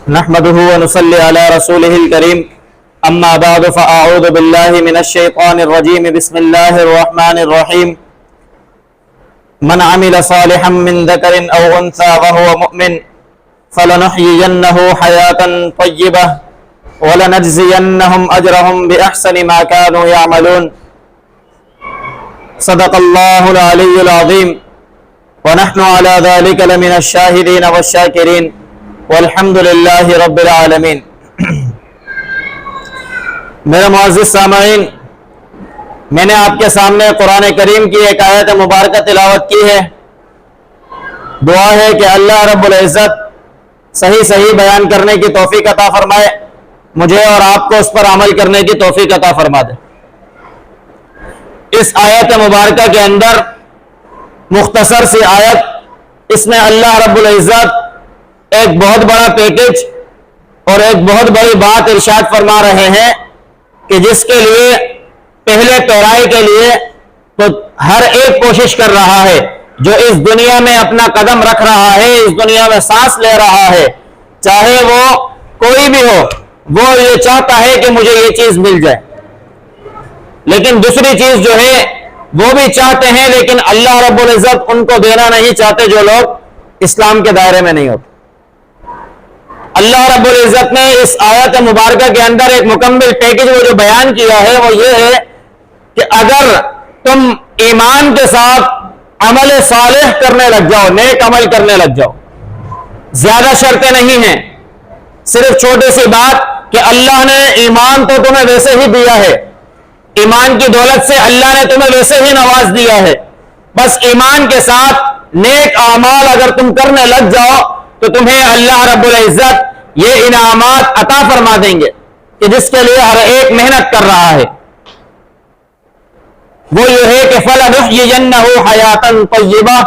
نحمده ونصلي على رسوله الكريم اما بعد فاعوذ بالله من الشيطان الرجيم بسم الله الرحمن الرحيم من عمل صالحا من ذكر او انثى وهو مؤمن فلنحيينه حياة طيبة ولنجزينهم اجرهم باحسن ما كانوا يعملون صدق الله العلي العظيم ونحن على ذلك لمن الشاهدين والشاكرين والحمد للہ رب العالمین۔ میرے معزز سامعین، میں نے آپ کے سامنے قرآن کریم کی ایک آیت مبارکہ تلاوت کی ہے۔ دعا ہے کہ اللہ رب العزت صحیح بیان کرنے کی توفیق عطا فرمائے، مجھے اور آپ کو اس پر عمل کرنے کی توفیق عطا فرما دے۔ اس آیت مبارکہ کے اندر مختصر سی آیت، اس میں اللہ رب العزت ایک بہت بڑا پیکج اور ایک بہت بڑی بات ارشاد فرما رہے ہیں کہ جس کے لیے پہلے پیرائی کے لیے تو ہر ایک کوشش کر رہا ہے، جو اس دنیا میں اپنا قدم رکھ رہا ہے، اس دنیا میں سانس لے رہا ہے، چاہے وہ کوئی بھی ہو، وہ یہ چاہتا ہے کہ مجھے یہ چیز مل جائے۔ لیکن دوسری چیز جو ہے وہ بھی چاہتے ہیں، لیکن اللہ رب العزت ان کو دینا نہیں چاہتے جو لوگ اسلام کے دائرے میں نہیں ہوتے۔ اللہ رب العزت نے اس آیت مبارکہ کے اندر ایک مکمل پیکج وہ جو بیان کیا ہے وہ یہ ہے کہ اگر تم ایمان کے ساتھ عمل صالح کرنے لگ جاؤ، نیک عمل کرنے لگ جاؤ، زیادہ شرطیں نہیں ہیں، صرف چھوٹی سی بات کہ اللہ نے ایمان تو تمہیں ویسے ہی دیا ہے، ایمان کی دولت سے اللہ نے تمہیں ویسے ہی نواز دیا ہے، بس ایمان کے ساتھ نیک اعمال اگر تم کرنے لگ جاؤ تو تمہیں اللہ رب العزت یہ انعامات عطا فرما دیں گے کہ جس کے لیے ہر ایک محنت کر رہا ہے۔ وہ یہ ہے کہ فَلَنُحْيِيَنَّهُ حَيَاةً طَيِّبَةً،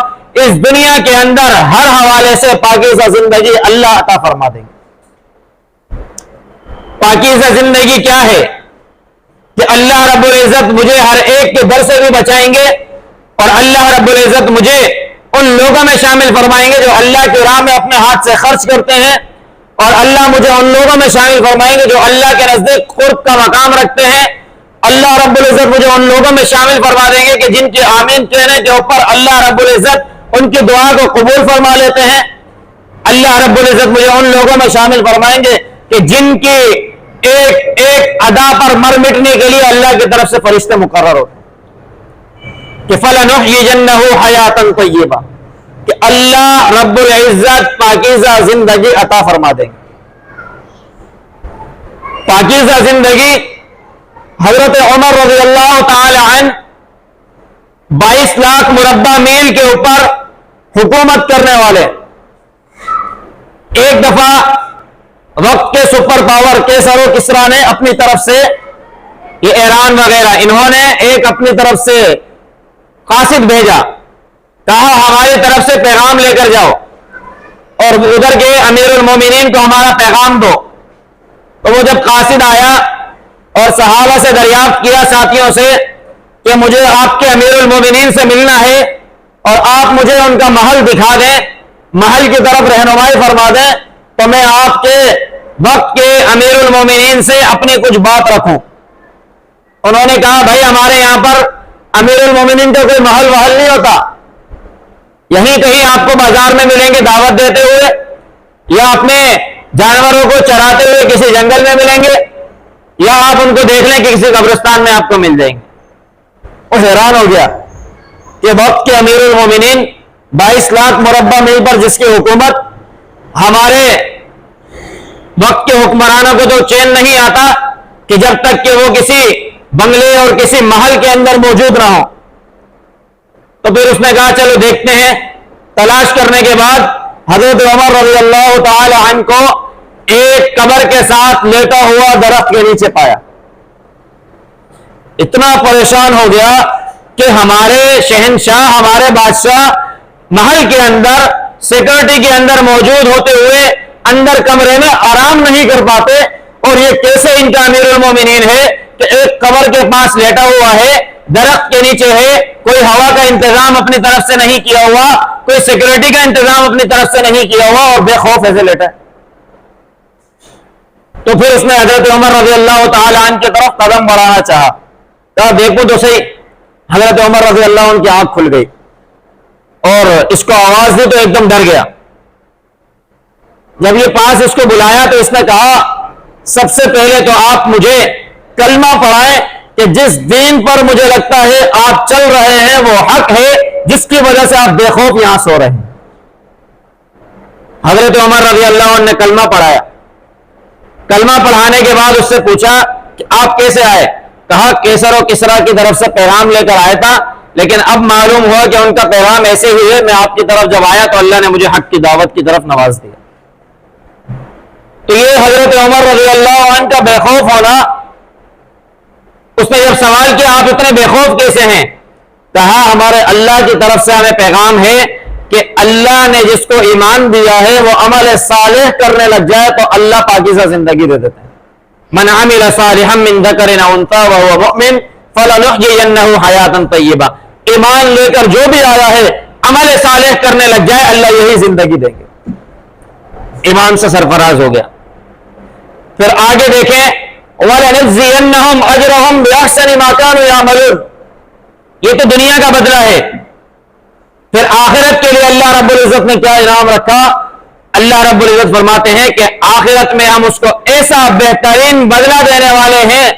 اس دنیا کے اندر ہر حوالے سے پاکیزہ زندگی اللہ عطا فرما دیں گے۔ پاکیزہ زندگی کیا ہے؟ کہ اللہ رب العزت مجھے ہر ایک کے در سے بھی بچائیں گے، اور اللہ رب العزت مجھے ان لوگوں میں شامل فرمائیں گے جو اللہ کی راہ میں اپنے ہاتھ سے خرچ کرتے ہیں، اور اللہ مجھے ان لوگوں میں شامل فرمائیں گے جو اللہ کے نزدیک قرب کا مقام رکھتے ہیں۔ اللہ رب العزت مجھے ان لوگوں میں شامل فرما دیں گے کہ جن کے آمین کہنے کے اوپر اللہ رب العزت ان کی دعا کو قبول فرما لیتے ہیں۔ اللہ رب العزت مجھے ان لوگوں میں شامل فرمائیں گے کہ جن کی ایک ایک ادا پر مر مٹنے کے لیے اللہ کی طرف سے فرشتے مقرر ہوتے ہیں کہ فَلَنُحْيِيَنَّهُ حَيَاةً طَيِّبَةً، کہ اللہ رب العزت پاکیزہ زندگی عطا فرما دیں گے۔ پاکیزہ زندگی، حضرت عمر رضی اللہ تعالی عنہ 22 لاکھ مربع میل کے اوپر حکومت کرنے والے، ایک دفعہ وقت کے سپر پاور کیسر و کسریٰ نے اپنی طرف سے، یہ ایران وغیرہ، انہوں نے ایک اپنی طرف سے قاصد بھیجا، کہا ہماری طرف سے پیغام لے کر جاؤ اور ادھر کے امیر المومنین کو ہمارا پیغام دو۔ تو وہ جب قاصد آیا اور صحابہ سے دریافت کیا، ساتھیوں سے، کہ مجھے آپ کے امیر المومنین سے ملنا ہے اور آپ مجھے ان کا محل دکھا دیں، محل کی طرف رہنمائی فرما دیں، تو میں آپ کے وقت کے امیر المومنین سے اپنی کچھ بات رکھوں۔ انہوں نے کہا بھائی ہمارے یہاں پر امیر المومنین کا کوئی محل وحل نہیں ہوتا، یہیں کہیں آپ کو بازار میں ملیں گے دعوت دیتے ہوئے، یا اپنے جانوروں کو چراتے ہوئے کسی جنگل میں ملیں گے، یا آپ ان کو دیکھ لیں کہ کسی قبرستان میں آپ کو مل جائیں گے۔ وہ حیران ہو گیا کہ وقت کے امیر المومنین 22 لاکھ مربع میل پر جس کی حکومت، ہمارے وقت کے حکمرانوں کو تو چین نہیں آتا کہ جب تک کہ وہ کسی بنگلے اور کسی محل کے اندر موجود نہ ہو۔ تو پھر اس نے کہا چلو دیکھتے ہیں۔ تلاش کرنے کے بعد حضرت عمر رضی اللہ تعالی عنہ کو ایک قبر کے ساتھ لیٹا ہوا درخت کے نیچے پایا۔ اتنا پریشان ہو گیا کہ ہمارے شہنشاہ، ہمارے بادشاہ محل کے اندر سیکورٹی کے اندر موجود ہوتے ہوئے اندر کمرے میں آرام نہیں کر پاتے، اور یہ کیسے ان کا امیر المومنین ہے کہ ایک قبر کے پاس لیٹا ہوا ہے، درخت کے نیچے ہے، کوئی ہوا کا انتظام اپنی طرف سے نہیں کیا ہوا، کوئی سیکورٹی کا انتظام اپنی طرف سے نہیں کیا ہوا، اور بے خوف ایسے لیٹا ہے۔ تو پھر اس نے حضرت عمر رضی اللہ تعالی عنہ کی طرف قدم بڑھانا چاہا، کہا دیکھو تو صحیح۔ حضرت عمر رضی اللہ عنہ کی آنکھ کھل گئی اور اس کو آواز دی تو ایک دم ڈر گیا۔ جب یہ پاس اس کو بلایا تو اس نے کہا سب سے پہلے تو آپ مجھے کلمہ پڑھائیں کہ جس دین پر مجھے لگتا ہے آپ چل رہے ہیں وہ حق ہے، جس کی وجہ سے آپ بے خوف یہاں سو رہے ہیں۔ حضرت عمر رضی اللہ عنہ نے کلمہ پڑھایا۔ کلمہ پڑھانے کے بعد اس سے پوچھا کہ آپ کیسے آئے؟ کہا کیسر و کسرا کی طرف سے پیغام لے کر آیا تھا، لیکن اب معلوم ہوا کہ ان کا پیغام ایسے ہی ہے، میں آپ کی طرف جب آیا تو اللہ نے مجھے حق کی دعوت کی طرف نواز دیا۔ تو یہ حضرت عمر رضی اللہ عنہ کا بے خوف ہونا۔ اس نے جب سوال کیا آپ اتنے بے خوف کیسے ہیں؟ کہا ہمارے اللہ کی طرف سے ہمیں پیغام ہے کہ اللہ نے جس کو ایمان دیا ہے وہ عمل صالح کرنے لگ جائے تو اللہ پاکیزہ زندگی دے دیتے ہیں۔ من عمل صالحا من ذکر او انثى وهو مؤمن فلنحيينه حیاتا طیبہ، ایمان لے کر جو بھی آیا ہے عمل صالح کرنے لگ جائے اللہ یہی زندگی دیں گے۔ ایمان سے سرفراز ہو گیا۔ پھر آگے دیکھیں وَلَنَجْزِيَنَّهُمْ أَجْرَهُمْ بِأَحْسَنِ مَا كَانُوا يَعْمَلُونَ، یہ تو دنیا کا بدلہ ہے۔ پھر آخرت کے لیے اللہ رب العزت نے کیا انعام رکھا؟ اللہ رب العزت فرماتے ہیں کہ آخرت میں ہم اس کو ایسا بہترین بدلہ دینے والے ہیں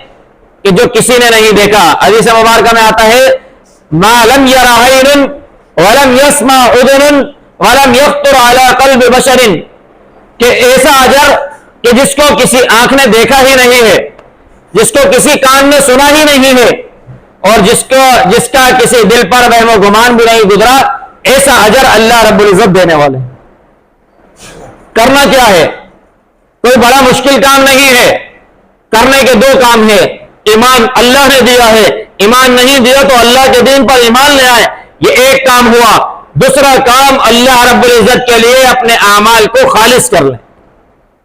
کہ جو کسی نے نہیں دیکھا۔ حدیث مبارکہ میں آتا ہے مَا لَمْ يَرَ عَيْنٌ وَلَمْ يَسْمَعْ أُذُنٌ وَلَمْ يَخْطُرْ عَلَى قَلْبِ بَشَرٍ، کہ ایسا اجر کہ جس کو کسی آنکھ نے دیکھا ہی نہیں ہے، جس کو کسی کان نے سنا ہی نہیں ہے، اور جس کا کسی دل پر وہم و گمان بھی نہیں گزرا، ایسا اجر اللہ رب العزت دینے والے ہیں۔ کرنا کیا ہے؟ کوئی بڑا مشکل کام نہیں ہے، کرنے کے دو کام ہیں۔ ایمان اللہ نے دیا ہے، ایمان نہیں دیا تو اللہ کے دین پر ایمان لے آئے، یہ ایک کام ہوا۔ دوسرا کام اللہ رب العزت کے لیے اپنے اعمال کو خالص کر لیں،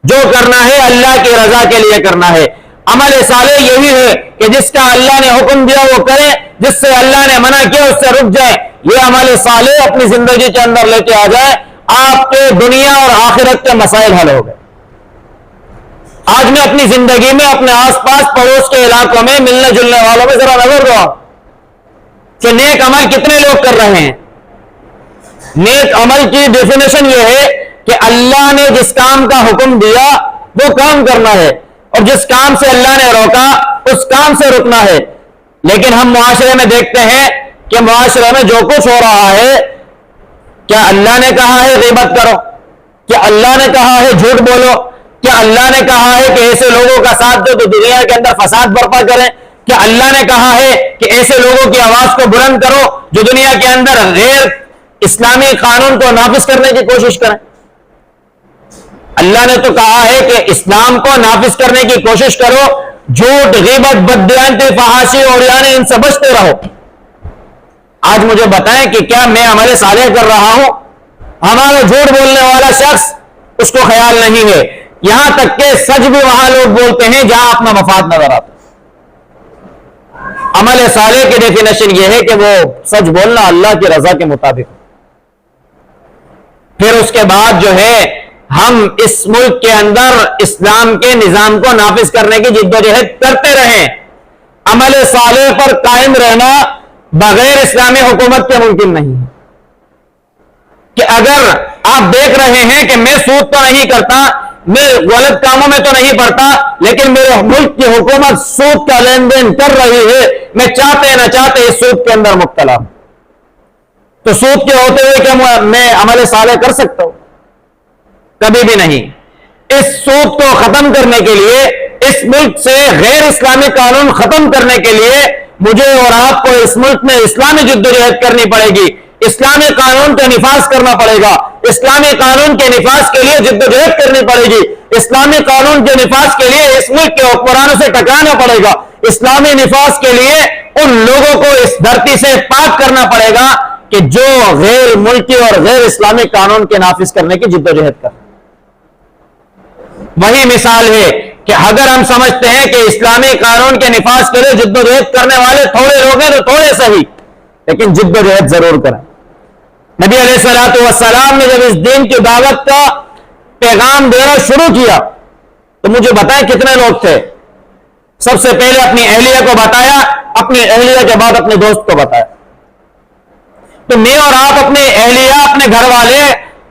جو کرنا ہے اللہ کی رضا کے لیے کرنا ہے۔ عمل صالح یہی ہے کہ جس کا اللہ نے حکم دیا وہ کرے، جس سے اللہ نے منع کیا اس سے رک جائے۔ یہ عمل صالح اپنی زندگی کے اندر لے کے آ جائے، آپ کے دنیا اور آخرت کے مسائل حل ہو گئے۔ آج میں اپنی زندگی میں اپنے آس پاس پڑوس کے علاقوں میں ملنے جلنے والوں میں ذرا نظر دو کہ نیک عمل کتنے لوگ کر رہے ہیں۔ نیک عمل کی ڈیفینیشن یہ ہے کہ اللہ نے جس کام کا حکم دیا وہ کام کرنا ہے، اور جس کام سے اللہ نے روکا اس کام سے رکنا ہے۔ لیکن ہم معاشرے میں دیکھتے ہیں کہ معاشرے میں جو کچھ ہو رہا ہے، کیا اللہ نے کہا ہے غیبت کرو؟ کیا اللہ نے کہا ہے جھوٹ بولو؟ کیا اللہ نے کہا ہے کہ ایسے لوگوں کا ساتھ دو تو دنیا کے اندر فساد برپا کریں؟ کیا اللہ نے کہا ہے کہ ایسے لوگوں کی آواز کو بلند کرو جو دنیا کے اندر غیر اسلامی قانون کو نافذ کرنے کی کوشش کریں؟ اللہ نے تو کہا ہے کہ اسلام کو نافذ کرنے کی کوشش کرو، جھوٹ، غیبت، بددیانتی، فحاشی اور یعنی ان سے بچتے رہو۔ آج مجھے بتائیں کہ کیا میں عمل صالح کر رہا ہوں؟ ہمارا جھوٹ بولنے والا شخص اس کو خیال نہیں ہے، یہاں تک کہ سچ بھی وہاں لوگ بولتے ہیں جہاں اپنا مفاد نظر آتا ہے۔ عمل صالح کی ڈیفینیشن یہ ہے کہ وہ سچ بولنا اللہ کی رضا کے مطابق۔ پھر اس کے بعد جو ہے ہم اس ملک کے اندر اسلام کے نظام کو نافذ کرنے کی جدوجہد کرتے رہیں۔ عمل صالح پر قائم رہنا بغیر اسلامی حکومت کے ممکن نہیں ہے۔ کہ اگر آپ دیکھ رہے ہیں کہ میں سود تو نہیں کرتا، میں غلط کاموں میں تو نہیں پڑتا، لیکن میرے ملک کی حکومت سود کا لین دین کر رہی ہے، میں چاہتے نہ چاہتے اس سود کے اندر مبتلا ہوں، تو سود کے ہوتے ہوئے کیا میں عمل صالح کر سکتا ہوں؟ کبھی بھی نہیں۔ اس سود کو ختم کرنے کے لیے، اس ملک سے غیر اسلامی قانون ختم کرنے کے لیے مجھے اور آپ کو اس ملک میں اسلامی جدوجہد کرنی پڑے گی، اسلامی قانون کا نفاذ کرنا پڑے گا، اسلامی قانون کے نفاذ کے لیے جدوجہد کرنی پڑے گی، اسلامی قانون کے نفاذ کے لیے اس ملک کے حکمرانوں سے ٹکرانا پڑے گا، اسلامی نفاذ کے لیے ان لوگوں کو اس دھرتی سے پاک کرنا پڑے گا کہ جو غیر ملکی اور غیر اسلامی قانون کے نافذ کرنے کی جدوجہد کر۔ وہی مثال ہے کہ اگر ہم سمجھتے ہیں کہ اسلامی قانون کے نفاذ کے لیے جدوجہد کرنے والے تھوڑے لوگ ہیں تو تھوڑے صحیح، لیکن جدوجہد ضرور کریں۔ نبی علیہ الصلوۃ والسلام نے جب اس دین کی دعوت کا پیغام دینا شروع کیا تو مجھے بتائیں کتنے لوگ تھے؟ سب سے پہلے اپنی اہلیہ کو بتایا، اپنی اہلیہ کے بعد اپنے دوست کو بتایا۔ تو میں اور آپ اپنے اہلیہ، اپنے گھر والے،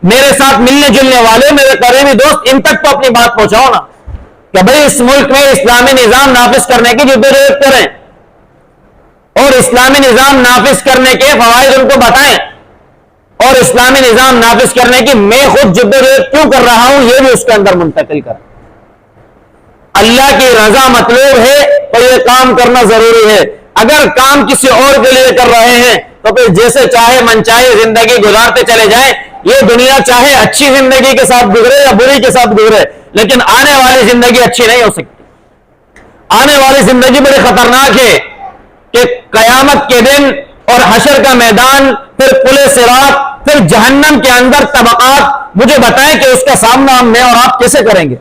میرے ساتھ ملنے جلنے والے، میرے قریبی دوست، ان تک تو اپنی بات پہنچاؤ نا کہ بھئی اس ملک میں اسلامی نظام نافذ کرنے کی جدوجہد کریں اور اسلامی نظام نافذ کرنے کے فوائد ان کو بتائیں، اور اسلامی نظام نافذ کرنے کی میں خود جدوجہد کیوں کر رہا ہوں یہ بھی اس کے اندر منتقل کریں۔ اللہ کی رضا مطلوب ہے تو یہ کام کرنا ضروری ہے۔ اگر کام کسی اور کے لیے کر رہے ہیں تو پھر جیسے چاہے من چاہے زندگی گزارتے چلے جائیں۔ یہ دنیا چاہے اچھی زندگی کے ساتھ گزرے یا بری کے ساتھ گزرے، لیکن آنے والی زندگی اچھی نہیں ہو سکتی۔ آنے والی زندگی بڑی خطرناک ہے کہ قیامت کے دن اور حشر کا میدان، پھر پل صراط، پھر جہنم کے اندر طبقات، مجھے بتائیں کہ اس کا سامنا میں اور آپ کیسے کریں گے؟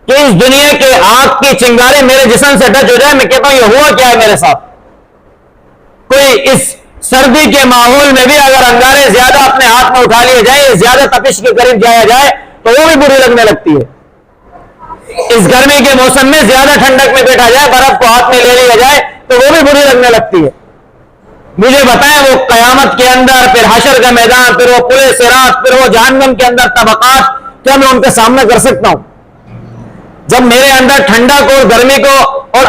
کہ اس دنیا کے آگ کی چنگاری میرے جسم سے ٹچ ہو جائے، میں کہتا ہوں یہ ہوا کیا ہے میرے ساتھ؟ کوئی اس سردی کے ماحول میں بھی اگر انگارے زیادہ اپنے ہاتھ میں اٹھا لیے جائیں، زیادہ تپش کے قریب جایا جائے تو وہ بھی بری لگنے لگتی ہے۔ اس گرمی کے موسم میں زیادہ ٹھنڈک میں بیٹھا جائے، برف کو ہاتھ میں لے لیا جائے تو وہ بھی بری لگنے لگتی ہے۔ مجھے بتائیں وہ قیامت کے اندر، پھر حشر کا میدان، پھر وہ پل صراط، پھر وہ جہنم کے اندر طبقات، کیا میں ان کا سامنا کر سکتا ہوں؟ جب میرے اندر ٹھنڈک اور گرمی کو اور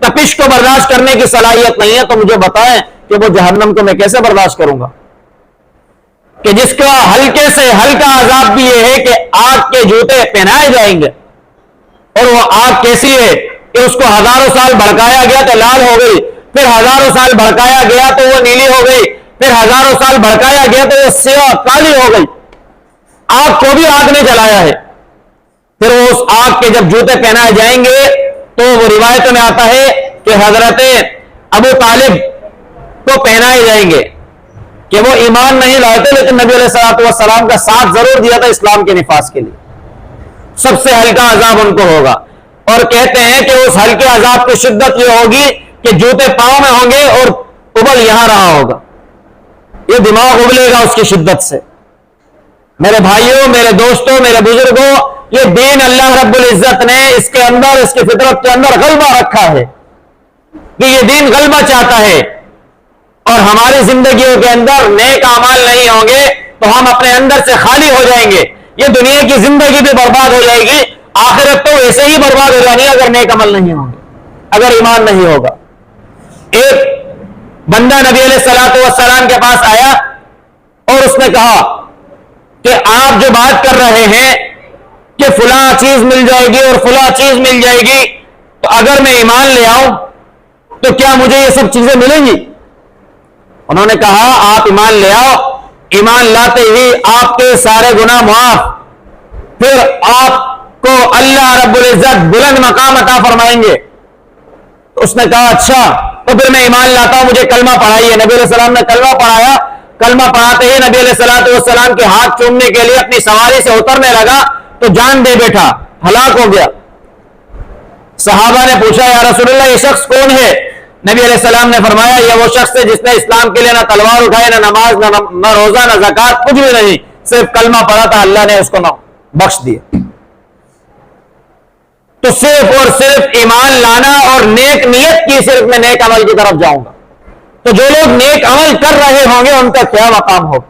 تپش کو برداشت کرنے کی صلاحیت نہیں ہے تو مجھے بتائیں کہ وہ جہنم کو میں کیسے برداشت کروں گا؟ کہ جس کا ہلکے سے ہلکا عذاب بھی یہ ہے کہ آگ کے جوتے پہنائے جائیں گے، اور وہ آگ کیسی ہے کہ اس کو ہزاروں سال بھڑکایا گیا تو لال ہو گئی، پھر ہزاروں سال بھڑکایا گیا تو وہ نیلی ہو گئی، پھر ہزاروں سال بھڑکایا گیا تو وہ سیاہ کالی ہو گئی۔ آگ کو بھی آگ نے جلایا ہے۔ پھر وہ اس آگ کے جب جوتے پہنائے جائیں گے تو وہ روایتوں میں آتا ہے کہ حضرت ابو طالب کو پہنائے جائیں گے کہ وہ ایمان نہیں لاتے لیکن نبی علیہ الصلوۃ والسلام کا ساتھ ضرور دیا تھا اسلام کے نفاذ کے لیے۔ سب سے ہلکا عذاب ان کو ہوگا، اور کہتے ہیں کہ اس ہلکے عذاب کی شدت یہ ہوگی کہ جوتے پاؤں میں ہوں گے اور ابل یہاں رہا ہوگا، یہ دماغ ابلے گا اس کی شدت سے۔ میرے بھائیوں، میرے دوستوں، میرے بزرگوں، یہ دین اللہ رب العزت نے اس کے اندر، اس کی فطرت کے اندر غلبہ رکھا ہے کہ یہ دین غلبہ چاہتا ہے، اور ہماری زندگیوں کے اندر نیک اعمال نہیں ہوں گے تو ہم اپنے اندر سے خالی ہو جائیں گے۔ یہ دنیا کی زندگی بھی برباد ہو جائے گی، آخرت تو ایسے ہی برباد ہو جائے گی اگر نیک عمل نہیں ہوں گے، اگر ایمان نہیں ہوگا۔ ایک بندہ نبی علیہ الصلوۃ والسلام کے پاس آیا اور اس نے کہا کہ آپ جو بات کر رہے ہیں کہ فلاں چیز مل جائے گی اور فلاں چیز مل جائے گی، تو اگر میں ایمان لے آؤں تو کیا مجھے یہ سب چیزیں ملیں گی؟ انہوں نے کہا آپ ایمان لے آؤ، ایمان لاتے ہی آپ کے سارے گناہ معاف، پھر آپ کو اللہ رب العزت بلند مقام عطا فرمائیں گے۔ تو اس نے کہا اچھا تو پھر میں ایمان لاتا ہوں، مجھے کلمہ پڑھائیے۔ نبی علیہ السلام نے کلمہ پڑھایا۔ کلمہ پڑھاتے ہی نبی علیہ السلام کے ہاتھ چومنے کے لیے اپنی سواری سے اترنے لگا تو جان دے بیٹھا، ہلاک ہو گیا۔ صحابہ نے پوچھا یا رسول اللہ یہ شخص کون ہے؟ نبی علیہ السلام نے فرمایا یہ وہ شخص ہے جس نے اسلام کے لیے نہ تلوار اٹھائی، نہ نماز، نہ روزہ، نہ زکات، کچھ بھی نہیں، صرف کلمہ پڑھا تھا، اللہ نے اس کو بخش دیا۔ تو صرف اور صرف ایمان لانا اور نیک نیت کی، صرف میں نیک عمل کی طرف جاؤں گا، تو جو لوگ نیک عمل کر رہے ہوں گے ان کا کیا مقام ہوگا؟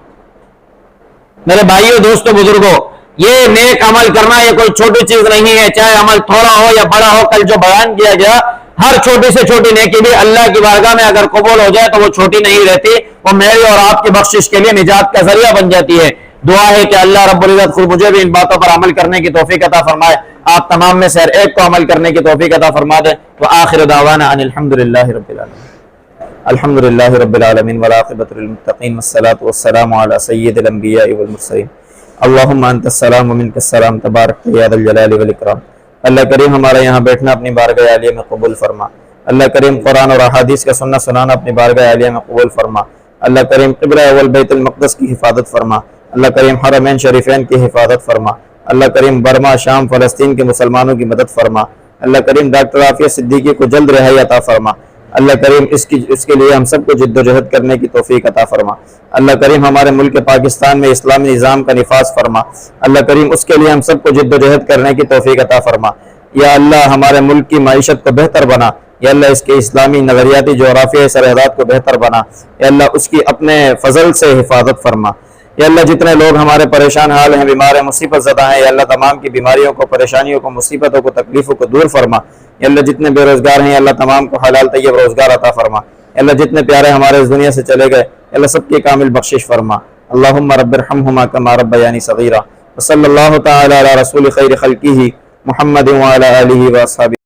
میرے بھائیوں، دوستوں، بزرگوں، یہ نیک عمل کرنا یہ کوئی چھوٹی چیز نہیں ہے، چاہے عمل تھوڑا ہو یا بڑا ہو۔ کل جو بیان کیا گیا، ہر چھوٹی سے چھوٹی نیکی بھی اللہ کی بارگاہ میں اگر قبول ہو جائے تو وہ چھوٹی نہیں رہتی، وہ میری اور آپ کی بخشش کے لیے نجات کا ذریعہ بن جاتی ہے۔ دعا ہے کہ اللہ رب العزت خود مجھے بھی ان باتوں پر عمل کرنے کی توفیق عطا فرمائے، آپ تمام میں سے ہر ایک کو عمل کرنے کی توفیق عطا فرما دے۔ وآخر دعوانا ان الحمدللہ رب العالمین۔ الحمدللہ رب العالمین والعاقبۃ للمتقین والصلاۃ والسلام علی سید الانبیاء والمرسلین۔ اللہم انت السلام ومنک السلام تبارک یا ذا الجلال والاکرام۔ اللہ کریم ہمارا یہاں بیٹھنا اپنی بارگاہ عالیہ میں قبول فرما۔ اللہ کریم قرآن اور احادیث کا سننا سنانا اپنی بارگاہ عالیہ میں قبول فرما۔ اللہ کریم قبلہ اول بیت المقدس کی حفاظت فرما۔ اللہ کریم حرمین شریفین کی حفاظت فرما۔ اللہ کریم برما، شام، فلسطین کے مسلمانوں کی مدد فرما۔ اللہ کریم ڈاکٹر عافیہ صدیقی کو جلد رہائی عطا فرما۔ اللہ کریم اس کے لیے ہم سب کو جد و جہد کرنے کی توفیق عطا فرما۔ اللہ کریم ہمارے ملک پاکستان میں اسلامی نظام کا نفاذ فرما۔ اللہ کریم اس کے لیے ہم سب کو جد و جہد کرنے کی توفیق عطا فرما۔ یا اللہ ہمارے ملک کی معیشت کو بہتر بنا۔ یا اللہ اس کے اسلامی نظریاتی جغرافیائی سرحدات کو بہتر بنا۔ یا اللہ اس کی اپنے فضل سے حفاظت فرما۔ یا اللہ جتنے لوگ ہمارے پریشان حال ہیں، بیمار ہیں، مصیبت زدہ ہیں، یا اللہ تمام کی بیماریوں کو، پریشانیوں کو، مصیبتوں کو، تکلیفوں کو دور فرما۔ یا اللہ جتنے بے روزگار ہیں، یا اللہ تمام کو حلال طیب روزگار عطا فرما۔ یا اللہ جتنے پیارے ہمارے اس دنیا سے چلے گئے، یا اللہ سب کی کامل بخشش فرما۔ اللہم رب ارحمہما کما ربیانی صغیرا۔ وصلی اللہ تعالی علی رسول خیر خلقہ محمد وعلی آلہ واصحابہ